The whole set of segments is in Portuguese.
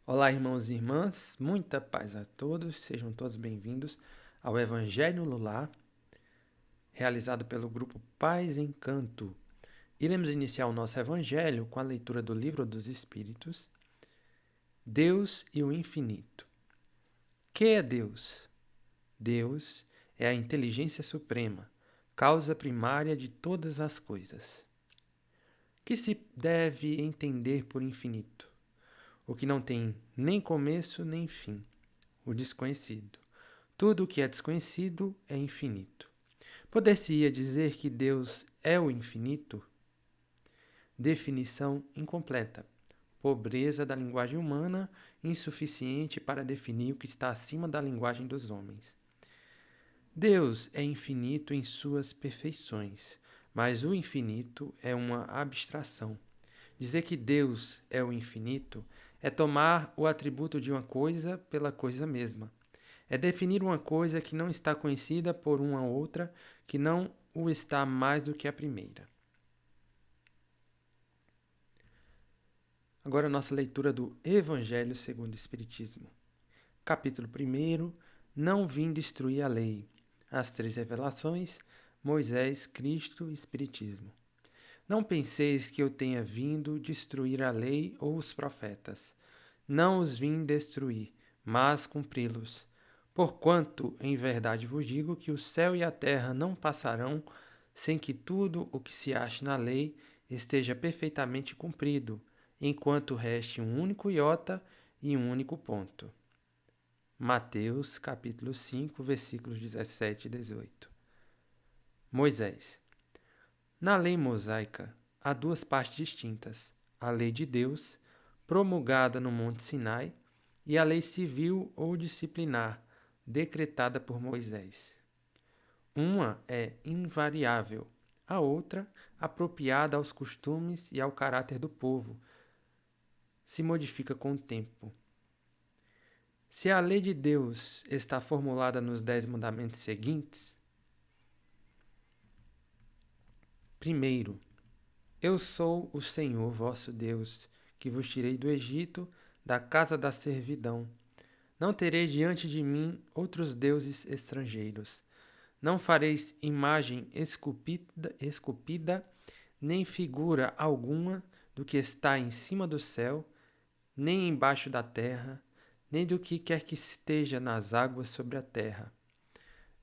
Olá, irmãos e irmãs, muita paz a todos, sejam todos bem-vindos ao Evangelho no Lar, realizado pelo grupo Paz em Canto. Iremos iniciar o nosso Evangelho com a leitura do Livro dos Espíritos, Deus e o Infinito. Que é Deus? Deus é a inteligência suprema, causa primária de todas as coisas. Que se deve entender por infinito? O que não tem nem começo nem fim, o desconhecido. Tudo o que é desconhecido é infinito. Poder-se-ia dizer que Deus é o infinito? Definição incompleta. Pobreza da linguagem humana, insuficiente para definir o que está acima da linguagem dos homens. Deus é infinito em suas perfeições, mas o infinito é uma abstração. Dizer que Deus é o infinito é tomar o atributo de uma coisa pela coisa mesma. É definir uma coisa que não está conhecida por uma outra, que não o está mais do que a primeira. Agora a nossa leitura do Evangelho segundo o Espiritismo. Capítulo 1. Não vim destruir a lei. As três revelações, Moisés, Cristo e Espiritismo. Não penseis que eu tenha vindo destruir a lei ou os profetas. Não os vim destruir, mas cumpri-los. Porquanto, em verdade vos digo que o céu e a terra não passarão sem que tudo o que se ache na lei esteja perfeitamente cumprido, enquanto reste um único iota e um único ponto. Mateus, capítulo 5, versículos 17 e 18. Moisés. Na lei mosaica, há duas partes distintas: a lei de Deus, promulgada no Monte Sinai, e a lei civil ou disciplinar, decretada por Moisés. Uma é invariável, a outra, apropriada aos costumes e ao caráter do povo, se modifica com o tempo. Se a lei de Deus está formulada nos 10 mandamentos seguintes: primeiro, eu sou o Senhor vosso Deus, que vos tirei do Egito, da casa da servidão. Não tereis diante de mim outros deuses estrangeiros. Não fareis imagem esculpida, nem figura alguma do que está em cima do céu, nem embaixo da terra, nem do que quer que esteja nas águas sobre a terra.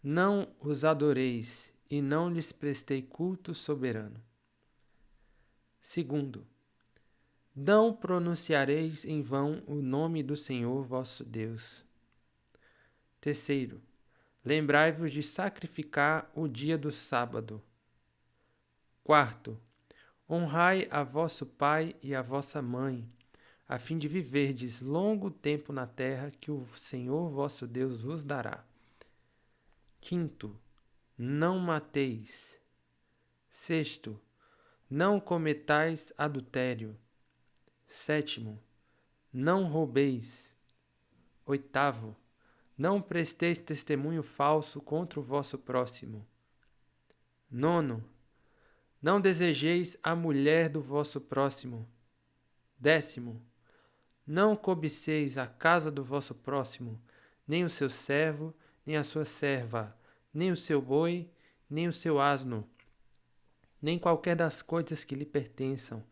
Não os adoreis, e não lhes prestei culto soberano. Segundo, não pronunciareis em vão o nome do Senhor vosso Deus. Terceiro, lembrai-vos de sacrificar o dia do sábado. Quarto, honrai a vosso pai e a vossa mãe, a fim de viverdes longo tempo na terra que o Senhor vosso Deus vos dará. Quinto, não mateis. Sexto, não cometais adultério. Sétimo, não roubeis. Oitavo, não presteis testemunho falso contra o vosso próximo. Nono, não desejeis a mulher do vosso próximo. Décimo, não cobiceis a casa do vosso próximo, nem o seu servo, nem a sua serva, nem o seu boi, nem o seu asno, nem qualquer das coisas que lhe pertençam.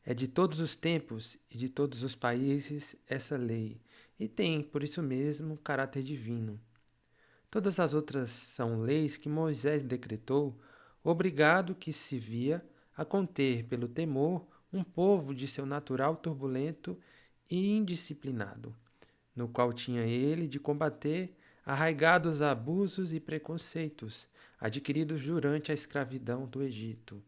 É de todos os tempos e de todos os países essa lei, e tem, por isso mesmo, caráter divino. Todas as outras são leis que Moisés decretou, obrigado que se via a conter pelo temor um povo de seu natural turbulento e indisciplinado, no qual tinha ele de combater arraigados abusos e preconceitos adquiridos durante a escravidão do Egito.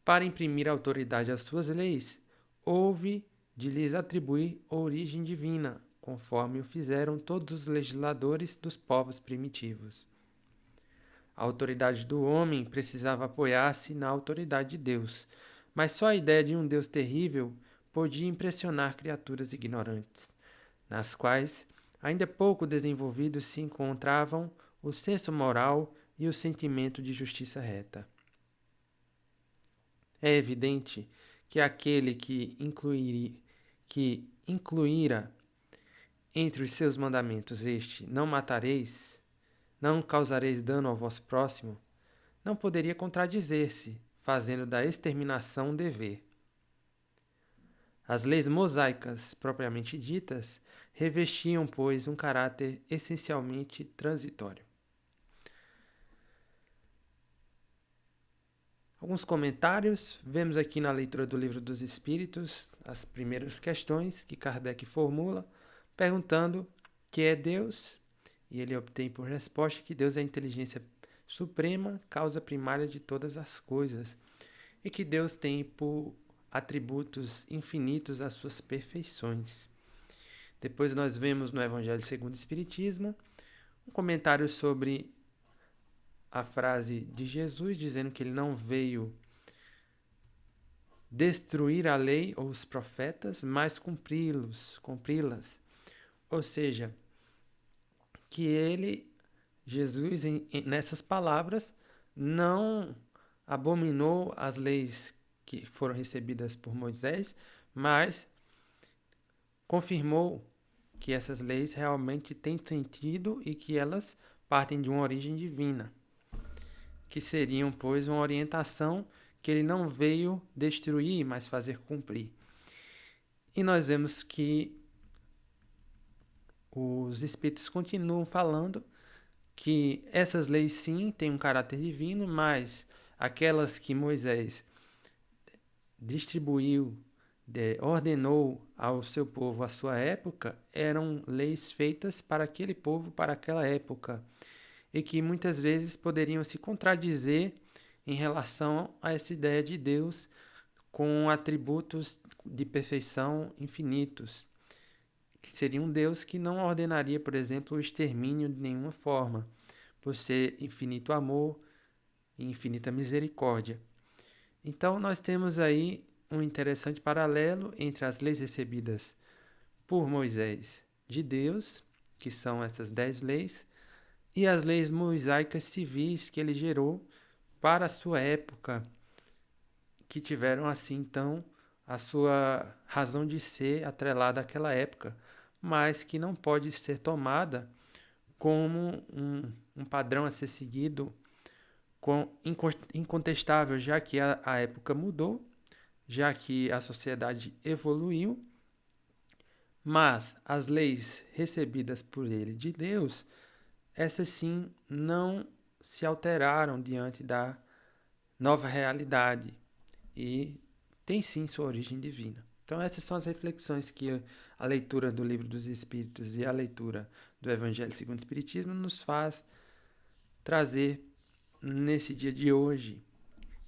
Para imprimir autoridade às suas leis, houve de lhes atribuir origem divina, conforme o fizeram todos os legisladores dos povos primitivos. A autoridade do homem precisava apoiar-se na autoridade de Deus, mas só a ideia de um Deus terrível podia impressionar criaturas ignorantes, nas quais, ainda pouco desenvolvidos, se encontravam o senso moral e o sentimento de justiça reta. É evidente que aquele que incluíra entre os seus mandamentos este: não matareis, não causareis dano ao vosso próximo, não poderia contradizer-se, fazendo da exterminação um dever. As leis mosaicas, propriamente ditas, revestiam, pois, um caráter essencialmente transitório. Alguns comentários. Vemos aqui na leitura do Livro dos Espíritos as primeiras questões que Kardec formula, perguntando que é Deus, e ele obtém por resposta que Deus é a inteligência suprema, causa primária de todas as coisas, e que Deus tem por atributos infinitos as suas perfeições. Depois nós vemos no Evangelho segundo o Espiritismo um comentário sobre a frase de Jesus, dizendo que ele não veio destruir a lei ou os profetas, mas cumpri-las. Ou seja, que ele, Jesus, nessas palavras, não abominou as leis que foram recebidas por Moisés, mas confirmou que essas leis realmente têm sentido e que elas partem de uma origem divina, que seriam, pois, uma orientação que ele não veio destruir, mas fazer cumprir. E nós vemos que os Espíritos continuam falando que essas leis sim têm um caráter divino, mas aquelas que Moisés distribuiu, ordenou ao seu povo à sua época, eram leis feitas para aquele povo, para aquela época, e que muitas vezes poderiam se contradizer em relação a essa ideia de Deus com atributos de perfeição infinitos, que seria um Deus que não ordenaria, por exemplo, o extermínio de nenhuma forma, por ser infinito amor e infinita misericórdia. Então, nós temos aí um interessante paralelo entre as leis recebidas por Moisés de Deus, que são essas 10 leis, e as leis mosaicas civis que ele gerou para a sua época, que tiveram assim então a sua razão de ser atrelada àquela época, mas que não pode ser tomada como um padrão a ser seguido incontestável, já que a época mudou, já que a sociedade evoluiu, mas as leis recebidas por ele de Deus, essas sim não se alteraram diante da nova realidade e tem sim sua origem divina. Então essas são as reflexões que a leitura do Livro dos Espíritos e a leitura do Evangelho segundo o Espiritismo nos faz trazer nesse dia de hoje,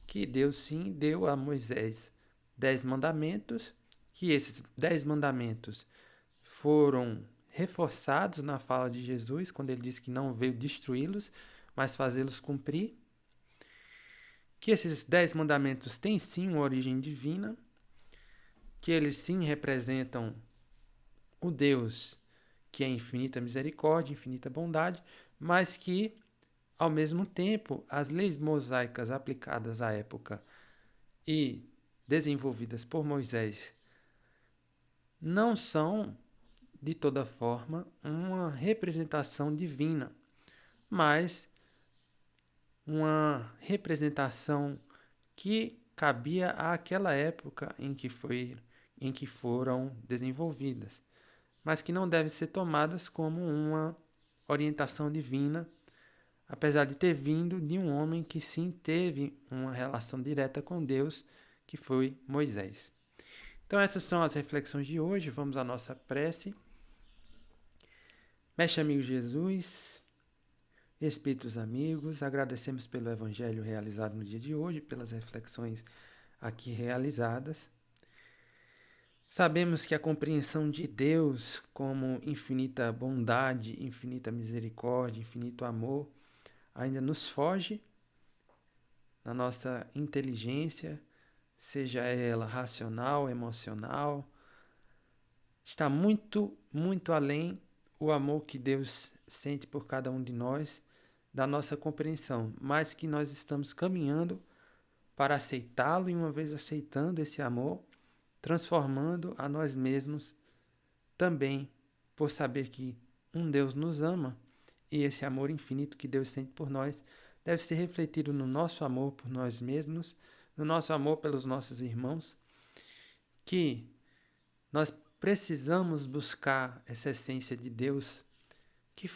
que Deus sim deu a Moisés 10 mandamentos, que esses 10 mandamentos foram reforçados na fala de Jesus, quando ele disse que não veio destruí-los, mas fazê-los cumprir, que esses 10 mandamentos têm sim uma origem divina, que eles sim representam o Deus que é infinita misericórdia, infinita bondade, mas que, ao mesmo tempo, as leis mosaicas aplicadas à época e desenvolvidas por Moisés não são, de toda forma, uma representação divina, mas uma representação que cabia àquela época em que foram desenvolvidas, mas que não devem ser tomadas como uma orientação divina, apesar de ter vindo de um homem que sim teve uma relação direta com Deus, que foi Moisés. Então essas são as reflexões de hoje. Vamos à nossa prece. Mestre amigo Jesus, Espíritos amigos, agradecemos pelo Evangelho realizado no dia de hoje, pelas reflexões aqui realizadas. Sabemos que a compreensão de Deus como infinita bondade, infinita misericórdia, infinito amor, ainda nos foge na nossa inteligência, seja ela racional, emocional. Está muito, muito além o amor que Deus sente por cada um de nós, da nossa compreensão, mas que nós estamos caminhando para aceitá-lo e, uma vez aceitando esse amor, transformando a nós mesmos também por saber que um Deus nos ama e esse amor infinito que Deus sente por nós deve ser refletido no nosso amor por nós mesmos, no nosso amor pelos nossos irmãos, que nós precisamos buscar essa essência de Deus que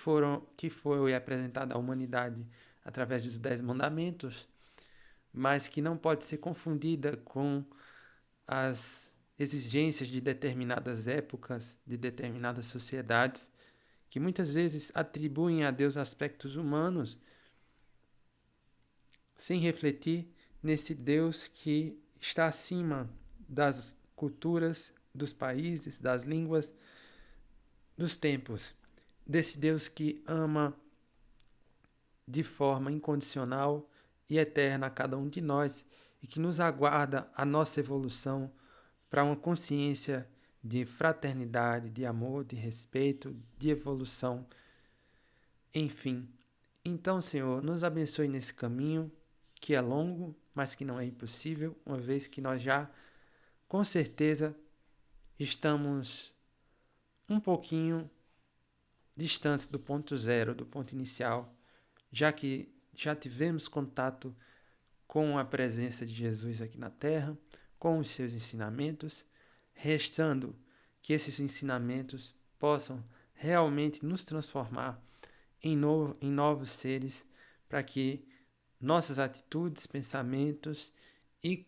foi apresentada à humanidade através dos 10 mandamentos, mas que não pode ser confundida com as exigências de determinadas épocas, de determinadas sociedades, que muitas vezes atribuem a Deus aspectos humanos, sem refletir nesse Deus que está acima das culturas, dos países, das línguas, dos tempos. Desse Deus que ama de forma incondicional e eterna a cada um de nós e que nos aguarda a nossa evolução para uma consciência de fraternidade, de amor, de respeito, de evolução, enfim. Então, Senhor, nos abençoe nesse caminho que é longo, mas que não é impossível, uma vez que nós já, com certeza, estamos um pouquinho distantes do ponto zero, do ponto inicial, já que já tivemos contato com a presença de Jesus aqui na Terra, com os seus ensinamentos, restando que esses ensinamentos possam realmente nos transformar em novos seres, para que nossas atitudes, pensamentos e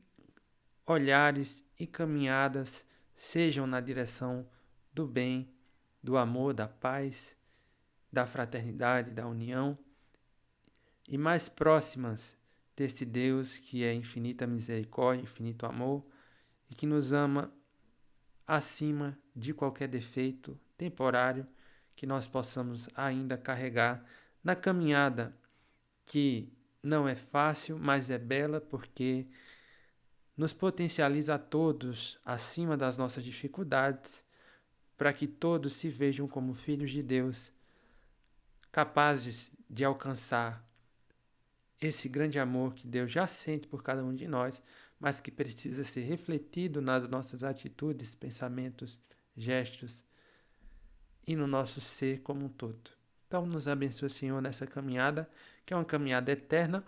olhares e caminhadas sejam na direção do bem, do amor, da paz, da fraternidade, da união e mais próximas desse Deus que é infinita misericórdia, infinito amor e que nos ama acima de qualquer defeito temporário que nós possamos ainda carregar na caminhada que não é fácil, mas é bela porque nos potencializa a todos acima das nossas dificuldades, para que todos se vejam como filhos de Deus, capazes de alcançar esse grande amor que Deus já sente por cada um de nós, mas que precisa ser refletido nas nossas atitudes, pensamentos, gestos e no nosso ser como um todo. Então, nos abençoe, Senhor, nessa caminhada, que é uma caminhada eterna,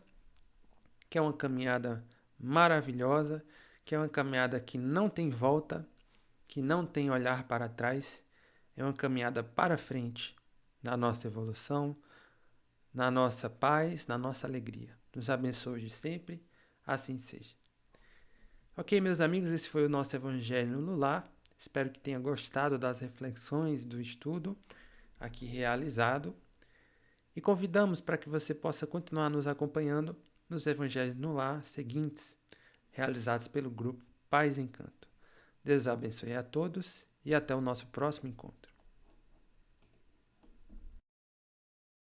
que é uma caminhada maravilhosa, que é uma caminhada que não tem volta, que não tem olhar para trás, é uma caminhada para frente na nossa evolução, na nossa paz, na nossa alegria. Nos abençoe de sempre, assim seja. Ok, meus amigos, esse foi o nosso Evangelho no Lar. Espero que tenha gostado das reflexões do estudo aqui realizado. E convidamos para que você possa continuar nos acompanhando nos Evangelhos no Lar seguintes, realizados pelo grupo Paz e Encanto. Deus abençoe a todos e até o nosso próximo encontro.